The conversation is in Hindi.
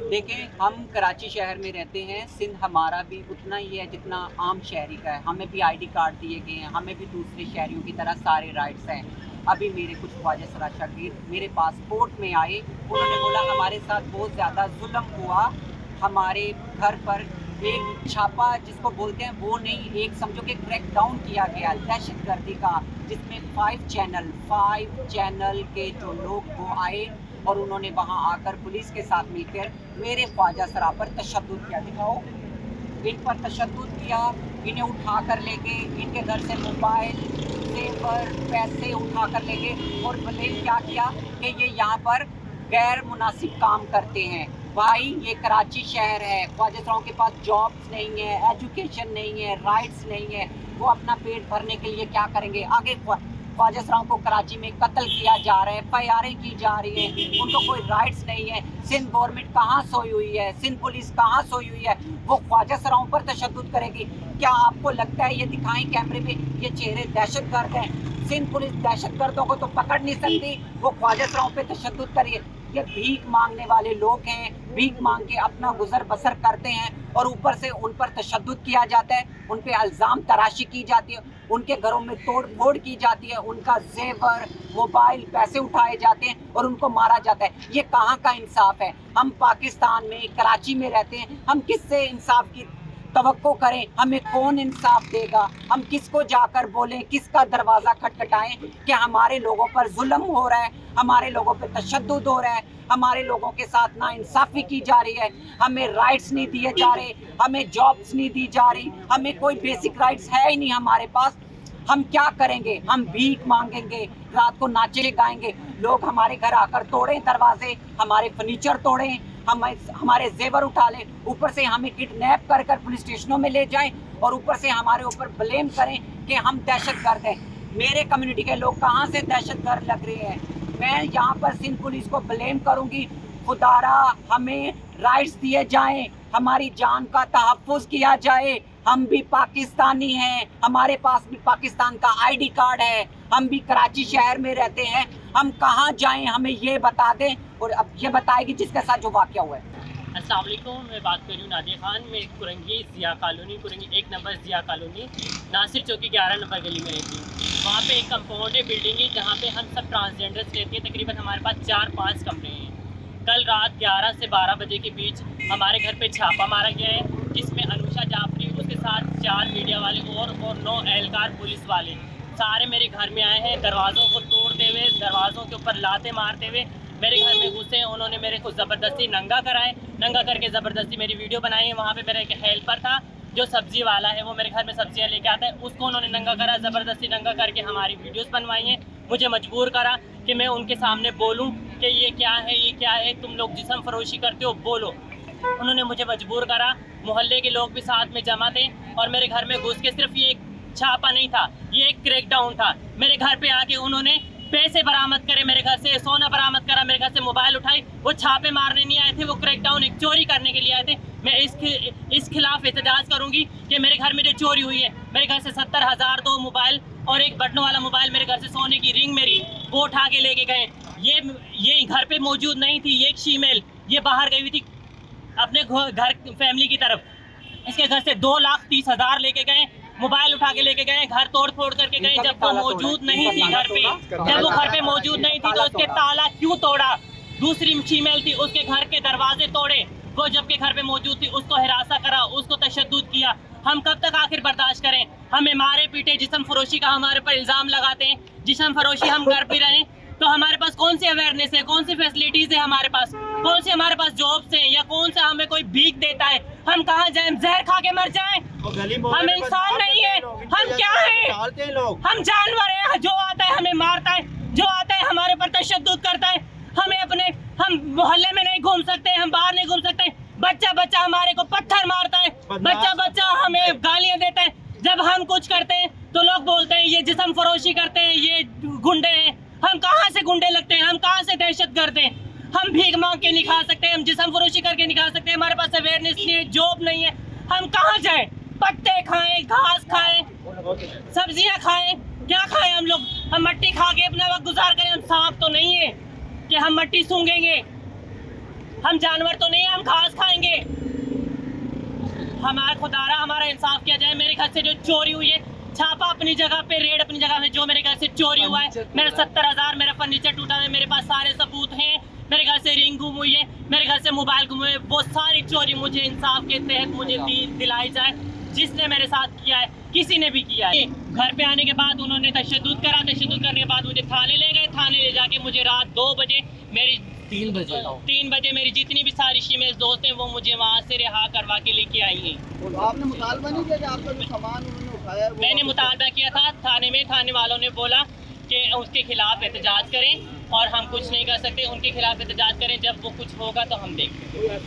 देखें, हम कराची शहर में रहते हैं। सिंध हमारा भी उतना ही है जितना आम शहरी का है। हमें भी आईडी कार्ड दिए गए हैं, हमें भी दूसरे शहरियों की तरह सारे राइट्स हैं। अभी मेरे कुछ ख्वाजा सरा शागिर्द मेरे पास कोर्ट में आए। उन्होंने बोला हमारे साथ बहुत ज़्यादा जुल्म हुआ, हमारे घर पर एक छापा जिसको बोलते हैं वो नहीं, एक समझो कि क्रैक डाउन किया गया दहशतगर्दी का, जिसमें 5 चैनल के जो लोग वो आए और उन्होंने वहां आकर पुलिस के साथ मिलकर मेरे ख्वाजा सरा पर तशद्दुद किया। दिखाओ, इन पर तशद्दुद किया, इन्हें उठा कर ले गए, इनके घर से मोबाइल, जेवर, पैसे उठा कर ले गए और ब्लेम क्या किया कि ये यहाँ पर गैर मुनासिब काम करते हैं। भाई, ये कराची शहर है, ख्वाजा सराओं के पास जॉब्स नहीं है, एजुकेशन नहीं है, राइट्स नहीं है। वो अपना पेट भरने के लिए क्या करेंगे? आगे ख्वाजा सराओं को कराची में कत्ल किया जा रहा है, FIR की जा रही है, उनको कोई राइट्स नहीं है। सिंध गवर्नमेंट कहाँ सोई हुई है? सिंध पुलिस कहाँ सोई हुई है? वो ख्वाजा सराओं पर तशद्दुद करेगी? क्या आपको लगता है ये दिखाएं कैमरे पे ये चेहरे दहशतगर्द हैं? सिंध पुलिस दहशतगर्दों को तो पकड़ नहीं सकती, वो ख्वाजा सराओं पे तशद्दुद करिए। ये भीख मांगने वाले लोग हैं, भीख मांग के अपना गुजर बसर करते हैं और ऊपर से उन पर तशद्दुद किया जाता है, उन पे इल्ज़ाम तराशी की जाती है, उनके घरों में तोड़ फोड़ की जाती है, उनका जेवर, मोबाइल, पैसे उठाए जाते हैं और उनको मारा जाता है। ये कहाँ का इंसाफ है? हम पाकिस्तान में, कराची में रहते हैं, हम किससे इंसाफ की तवक्को करें? हमें कौन इंसाफ देगा? हम किसको जाकर बोलें, किसका दरवाज़ा खटखटाएं कि हमारे लोगों पर जुल्म हो रहा है, हमारे लोगों पर तशद्दुद हो रहा है, हमारे लोगों के साथ नाइंसाफ़ी की जा रही है, हमें राइट्स नहीं दिए जा रहे, हमें जॉब्स नहीं दी जा रही, हमें कोई बेसिक राइट्स है ही नहीं हमारे पास। हम क्या करेंगे? हम भीख मांगेंगे, रात को नाचे गाएंगे, लोग हमारे घर आकर तोड़ें दरवाजे, हमारे फर्नीचर तोड़ें, हमारे जेवर उठा लें, ऊपर से हमें किडनैप कर कर पुलिस स्टेशनों में ले जाएं और ऊपर से हमारे ऊपर ब्लेम करें कि हम दहशतगर्द हैं। मेरे कम्युनिटी के लोग कहाँ से दहशतगर्द लग रहे हैं? मैं यहाँ पर सिंध पुलिस को ब्लेम करूँगी। खुदारा, हमें राइट्स दिए जाएं, हमारी जान का तहफ़्फ़ुज़ किया जाए। हम भी पाकिस्तानी हैं, हमारे पास भी पाकिस्तान का आईडी कार्ड है, हम भी कराची शहर में रहते हैं। हम कहाँ जाएं, हमें ये बता दें। और अब ये बताएगी जिसके साथ जो वाक़या हुआ है। अस्सलाम वालेकुम, मैं बात कर रही हूँ नादिया खान। मैं Korangi Zia colony, Korangi 1 number Zia colony, Nasir चौकी 11 नंबर गली में रहती हूँ। वहाँ पे एक कंपाउंड है, बिल्डिंग है, जहाँ पे हम सब ट्रांसजेंडर्स रहते हैं। तकरीबन हमारे पास 4-5 कमरे हैं। कल रात 11 से 12 बजे के बीच हमारे घर पे छापा मारा गया है, जिसमें अनुषा जाफरी, उसके साथ 4 मीडिया वाले और 9 एहलकार पुलिस वाले सारे मेरे घर में आए हैं। दरवाज़ों को तोड़ते हुए, दरवाज़ों के ऊपर लाते मारते हुए मेरे घर में घुसे। उन्होंने मेरे को ज़बरदस्ती नंगा कराए, नंगा करके ज़बरदस्ती मेरी वीडियो बनाई है। वहाँ पे मेरा एक हेल्पर था जो सब्ज़ी वाला है, वो मेरे घर में सब्ज़ियाँ लेके आता है, उसको उन्होंने नंगा करा, ज़बरदस्ती नंगा करके हमारी वीडियोस बनवाई हैं। मुझे मजबूर करा कि मैं उनके सामने बोलूँ कि ये क्या है, ये क्या है, तुम लोग जिस्म फरोशी करते हो, बोलो। उन्होंने मुझे मजबूर करा। मोहल्ले के लोग भी साथ में जमा थे और मेरे घर में घुस के, सिर्फ ये एक छापा नहीं था, ये एक क्रैकडाउन था। मेरे घर पे आके उन्होंने पैसे बरामद करे, मेरे घर से सोना बरामद करा, मेरे घर से मोबाइल उठाई। वो छापे मारने नहीं आए थे, वो क्रैकडाउन एक चोरी करने के लिए आए थे। मैं इस खिलाफ एहतजाज करूंगी कि मेरे घर में जो चोरी हुई है, मेरे घर से 70,000 दो मोबाइल और एक बटनों वाला मोबाइल, मेरे घर से सोने की रिंग मेरी वो उठा के लेके गए। ये घर पे मौजूद नहीं थी, ये एक फीमेल ये बाहर गई हुई थी अपने घर फैमिली की तरफ। इसके घर से 2,30,000 लेके गए, मोबाइल उठा के लेके गए, घर तोड़ फोड़ करके गए जब वो मौजूद नहीं थी घर पे। जब वो घर पे मौजूद नहीं थी तो उसके ताला क्यों तोड़ा? दूसरी फीमेल थी, उसके घर के दरवाजे तोड़े। वो जबकि घर पे मौजूद थी उसको हिरासा करा, उसको तशद्दुद किया। हम कब तक आखिर बर्दाश्त करें? हमें मारे पीटे, जिस्म फरोशी का हमारे पर इल्ज़ाम लगाते हैं। जिस्म फरोशी हम कर भी रहे तो हमारे पास कौन सी अवेयरनेस है, कौन सी फैसिलिटीज़ है हमारे पास, कौन सी हमारे पास जॉब्स हैं, या कौन सा हमें कोई भीख देता है? हम कहाँ जाएं? जहर खा के मर जाएं? हम इंसान नहीं है, हम क्या हैं? हम जानवर हैं। जो आता है हमें मारता है, जो आता है हमारे पर तशद्दुद करता है। हम मोहल्ले में नहीं घूम सकते, हम बाहर नहीं घूम सकते। बच्चा हमारे को पत्थर मारता है, बच्चा हमें गालियां देता है। जब हम कुछ करते हैं तो लोग बोलते हैं ये जिस्म फरोशी करते हैं, ये गुंडे हैं। हम कहाँ से गुंडे लगते हैं? हम कहाँ से दहशतगर्द हैं? हम भीख मांग के नहीं खा सकते, हम जिस्म फरोशी करके नहीं खा सकते, हमारे पास अवेयरनेस नहीं है, जॉब नहीं है। हम कहाँ जाएं? पत्ते खाएं, घास खाएं, सब्जियां खाएं, क्या खाएं हम लोग? हम मट्टी खा के अपना वक्त गुजार करें? हम सांप तो नहीं है कि हम मट्टी सूंघेंगे। हम जानवर तो नहीं है, हम घास खाएंगे। हमारा खुदारा हमारा इंसाफ किया जाए। मेरे घर से जो चोरी हुई है, छापा अपनी जगह पे, रेड अपनी जगह पे, जो मेरे घर से चोरी हुआ है, मेरा 70,000 मेरा फर्नीचर टूटा है, मेरे पास सारे सबूत हैं। मेरे घर से रिंग गुम हुई है, मेरे घर से मोबाइल गुम हुए, वो सारी चोरी मुझे इंसाफ के तहत मुझे दिलाई जाए। जिसने मेरे साथ किया है, किसी ने भी किया है। घर पे आने के बाद उन्होंने तशद्दुद करा, तशद्दुद करने के बाद मुझे थाने ले गए। थाने ले जाके मुझे रात 2 बजे मेरी 3 बजे मेरी जितनी भी सारी फीमेल दोस्त हैं वो मुझे वहाँ से रिहा करवा के लेके आई हैं। और आपने मुतालबा नहीं किया कि आपका जो सामान उन्होंने उठाया है वो मैंने वापस मुतालबा किया था थाने में। थाने वालों ने बोला कि उसके खिलाफ एहतजाज करें और हम कुछ नहीं कर सकते। उनके खिलाफ एहतजाज करें, जब वो कुछ होगा तो हम देखें।